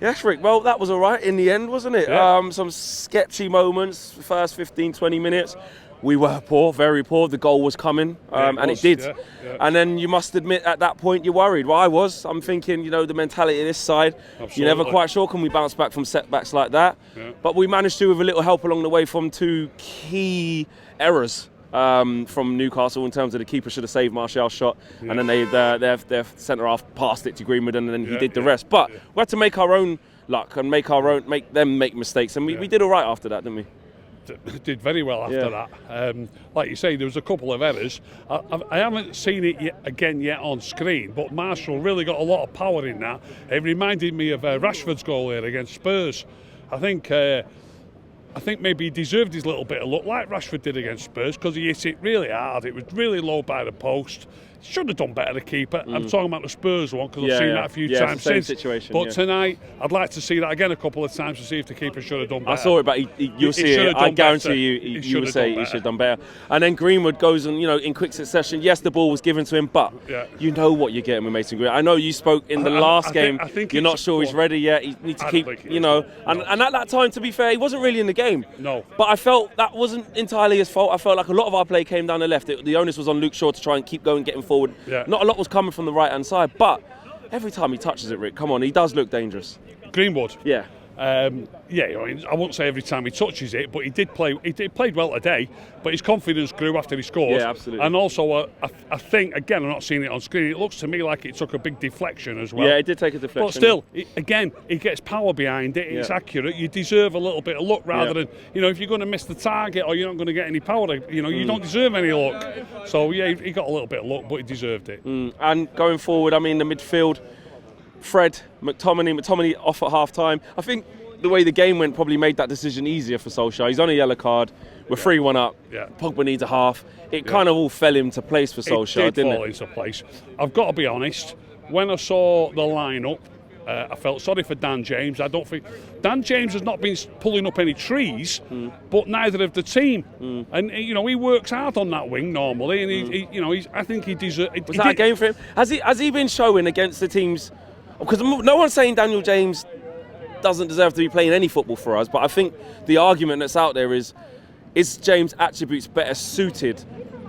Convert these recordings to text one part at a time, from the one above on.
Yes, Rick. Well, that was all right in the end, wasn't it? Yeah. Some sketchy moments, first 15, 20 minutes. We were poor, very poor. The goal was coming, and it did. Yeah. And then you must admit at that point you're worried. Well, I was. I'm thinking, the mentality of this side. Absolutely. You're never quite sure, can we bounce back from setbacks like that? Yeah. But we managed to with a little help along the way from two key errors. From Newcastle in terms of the keeper should have saved Martial's shot, and then their centre half passed it to Greenwood, and then he did the rest. But we had to make our own luck and make them make mistakes, and we did all right after that, didn't we? Did very well after that. Like you say, there was a couple of errors. I haven't seen it yet on screen, but Martial really got a lot of power in that. It reminded me of Rashford's goal here against Spurs. I think maybe he deserved his little bit of luck, like Rashford did against Spurs, because he hit it really hard. It was really low by the post. Should have done better, the keeper. I'm talking about the Spurs one, because I've seen that a few times since. Situation, but tonight, I'd like to see that again a couple of times to see if the keeper should have done better. I saw it, but you'll see it. I guarantee you would say he should have done better. And then Greenwood goes and, in quick succession, yes, the ball was given to him, but you know what you're getting with Mason Greenwood. I know you spoke in the last game. I think you're not sure he's ready yet. He needs to keep, and at that time, to be fair, he wasn't really in the game. No. But I felt that wasn't entirely his fault. I felt like a lot of our play came down the left. The onus was on Luke Shaw to try and keep going, getting forward. Yeah. Not a lot was coming from the right-hand side, but every time he touches it, Rick, come on, he does look dangerous. Greenwood. Yeah. I won't say every time he touches it, but he played well today, but his confidence grew after he scored. Yeah, absolutely. And also, I think, again, I'm not seeing it on screen, it looks to me like it took a big deflection as well. Yeah, it did take a deflection. But still, he gets power behind it, it's accurate, you deserve a little bit of luck rather than, if you're going to miss the target or you're not going to get any power, you don't deserve any luck. So, he got a little bit of luck, but he deserved it. And going forward, the midfield, Fred, McTominay off at half-time. I think the way the game went probably made that decision easier for Solskjaer. He's on a yellow card. We're 3-1 up. Yeah. Pogba needs a half. It kind of all fell into place for Solskjaer, didn't it? Fall into place. I've got to be honest. When I saw the lineup, I felt sorry for Dan James. I don't think Dan James has not been pulling up any trees, but neither of the team. And he works hard on that wing normally, and I think he deserves. Was that a game for him? Has he been showing against the teams? Because no one's saying Daniel James doesn't deserve to be playing any football for us, but I think the argument that's out there is James' attributes better suited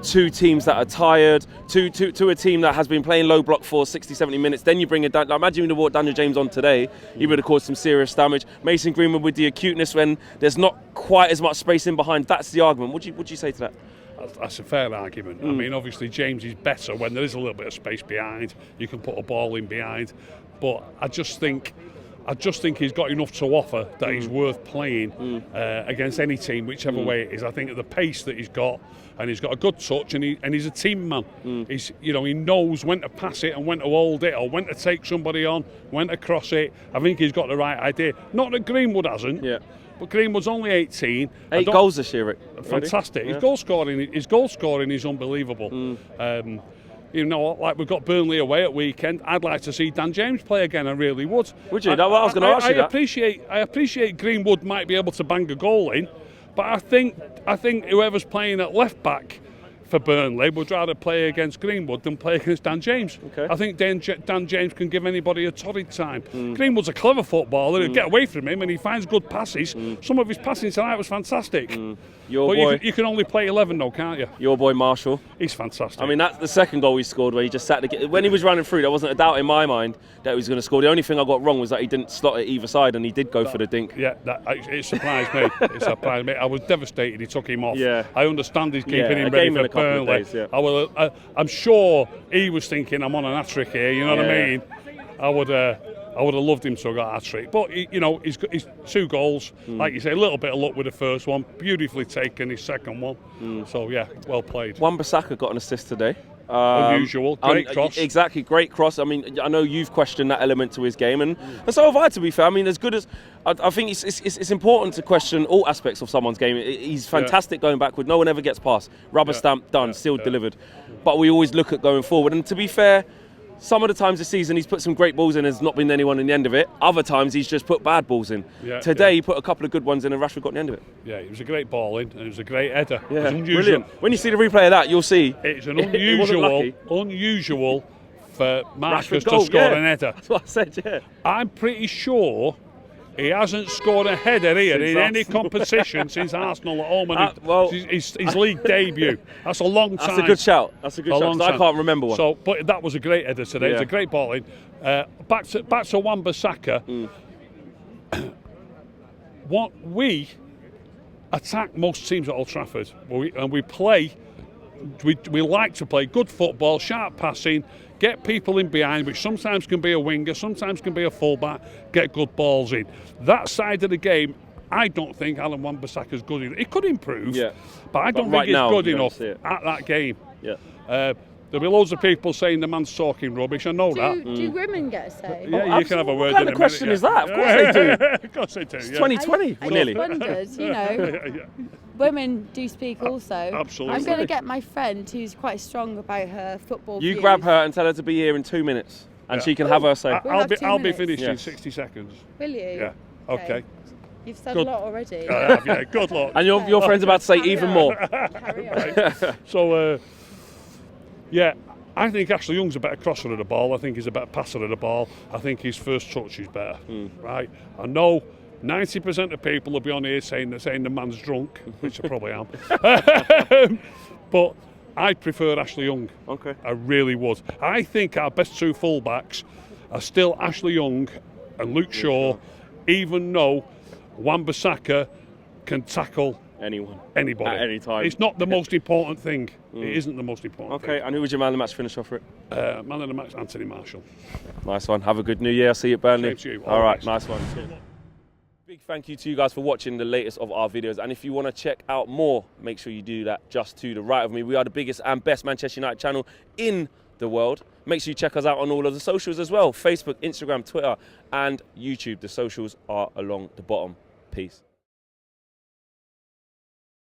to teams that are tired, to a team that has been playing low block for 60, 70 minutes. Then you bring imagine you brought Daniel James on today, he would have caused some serious damage. Mason Greenwood with the acuteness when there's not quite as much space in behind. That's the argument. Would you say to that? That's a fair argument. I mean, obviously James is better when there is a little bit of space behind. You can put a ball in behind, but I just think he's got enough to offer that he's worth playing against any team, whichever way it is. I think at the pace that he's got, and he's got a good touch, and he's a team man. He knows when to pass it and when to hold it, or when to take somebody on, when to cross it. I think he's got the right idea. Not that Greenwood hasn't. Yeah. But Greenwood's only 18. 8 goals this year, Rick. Fantastic. Yeah. His goal scoring is unbelievable. Like we've got Burnley away at weekend. I'd like to see Dan James play again. I really would. Would you? I was going to ask you that. I appreciate Greenwood might be able to bang a goal in, but I think whoever's playing at left back for Burnley would rather play against Greenwood than play against Dan James. Okay. I think Dan James can give anybody a torrid time. Greenwood's a clever footballer. He'll get away from him and he finds good passes. Some of his passing tonight was fantastic. You can only play 11 though, can't you? Your boy Martial. He's fantastic. I mean, that's the second goal he scored where he just sat when he was running through, there wasn't a doubt in my mind that he was going to score. The only thing I got wrong was that he didn't slot it either side and he did go for the dink. Yeah, it surprised me. I was devastated he took him off. Yeah. I understand he's keeping him ready for Burnley. I'm sure he was thinking, I'm on an hat-trick here, you know what I mean? I would have loved him to have got a hat-trick. But, he's got his 2 goals. Like you say, a little bit of luck with the first one. Beautifully taken, his second one. So, yeah, well played. Wan-Bissaka got an assist today. Unusual. Great cross. Exactly, great cross. I mean, I know you've questioned that element to his game, and so have I, to be fair. I mean, as good as... I think it's important to question all aspects of someone's game. He's fantastic going backward. No one ever gets past. Rubber stamp, done, still delivered. But we always look at going forward. And to be fair, some of the times this season he's put some great balls in and there's not been anyone in the end of it. Other times he's just put bad balls in. Today he put a couple of good ones in and Rashford got in the end of it. Yeah, it was a great ball in and it was a great header. Yeah, brilliant. When you see the replay of that, you'll see it's an unusual for Marcus Rashford goal, to score yeah. an header. That's what I said, yeah. I'm pretty sure he hasn't scored a header here in any competition since Arsenal at home, and his league debut. That's a long time. That's a good shout. That's a good shout, 'cause I can't remember one. So, but that was a great header today. It was a great ball in. Back to Wan-Bissaka. What we attack most teams at Old Trafford, and we play. We like to play good football, sharp passing, get people in behind, which sometimes can be a winger, sometimes can be a fullback, get good balls in. That side of the game, I don't think Alan Wan-Bissaka's good enough. He could improve, but I don't think he's good enough at that game. There'll be loads of people saying the man's talking rubbish. I know that. Do women get a say? Yeah, you can have a word. What kind of question is that? Of course they do. Of course they do. It's 2020, I nearly. just wondered, you know, women do speak also. Absolutely. I'm going to get my friend who's quite strong about her football You views. grab her and tell her to be here in 2 minutes, and she can have her say. I'll be finished in Yes. 60 seconds. Will you? Yeah. Okay. You've said Good. a lot already. I have, yeah. Good luck. And your friend's about to say even more. Carry on. So, I think Ashley Young's a better crosser of the ball. I think he's a better passer of the ball. I think his first touch is better. Right? I know 90% of people will be on here saying the man's drunk, which I probably am. But I prefer Ashley Young. Okay. I really would. I think our best two fullbacks are still Ashley Young and Luke Shaw, even though Wan-Bissaka can tackle anybody at any time. It's not the most important thing. It isn't the most important thing. Okay, and who was your man of the match finish off for it? Man of the match, Anthony Marshall. Nice one. Have a good New Year. I'll see you at Burnley. Same to you. All All right, right. nice one. Big thank you to you guys for watching the latest of our videos. And if you want to check out more, make sure you do that just to the right of me. We are the biggest and best Manchester United channel in the world. Make sure you check us out on all of the socials as well. Facebook, Instagram, Twitter, and YouTube. The socials are along the bottom. Peace.